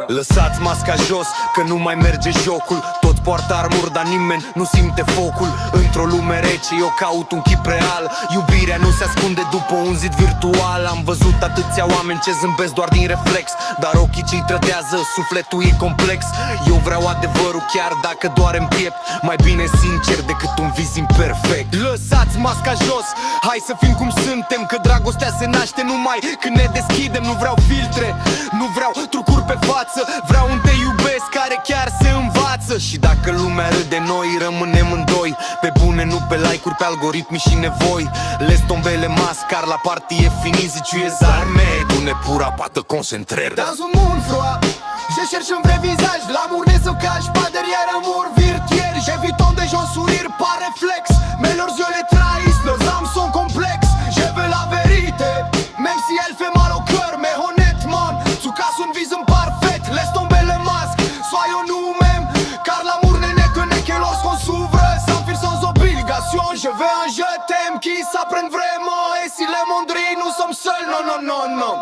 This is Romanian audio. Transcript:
Lăsați masca jos, că nu mai merge jocul. Tot poartă armuri, dar nimeni nu simte focul. Într-o lume rece eu caut un chip real. Iubirea nu se ascunde după un zid virtual. Am văzut atâția oameni ce zâmbesc doar din reflex, dar ochii ce-i trădează, sufletul e complex. Eu vreau adevărul chiar dacă doare în piept. Mai bine sincer decât un vis imperfect. Lăsați masca jos, hai să fim cum suntem, că dragostea se naște numai când ne deschidem. Nu vreau filtre, nu vreau trucuri pe față, vreau un te iubesc care chiar se învață. Și dacă lumea râde, noi rămânem în doi. Pe bune, nu pe like-uri, pe algoritmi și nevoi. Laisse tomber les masques car la partie est finie. Si tu es armé, tu ne pourras pas te concentrer. Dans un monde froid, je cherche un vrai visage. L'amour ne se cache pas derrière un mur virtuel. J'évite des gens sourire par réflexe, mais leurs yeux les trahissent, leurs âmes sont complexes. Je veux la vérité, même si elle fait mal au cœur. Mais honnêtement, tu casses une vision parfaite. Laisse tomber les masques, soyons nous-mêmes, car l'amour n'est que lorsqu'on s'ouvre sans fil, sans obligation. Je veux un je t'aime qui s'apprenne vraiment. Et si le monde rit, nous sommes seuls, non, non, non, non.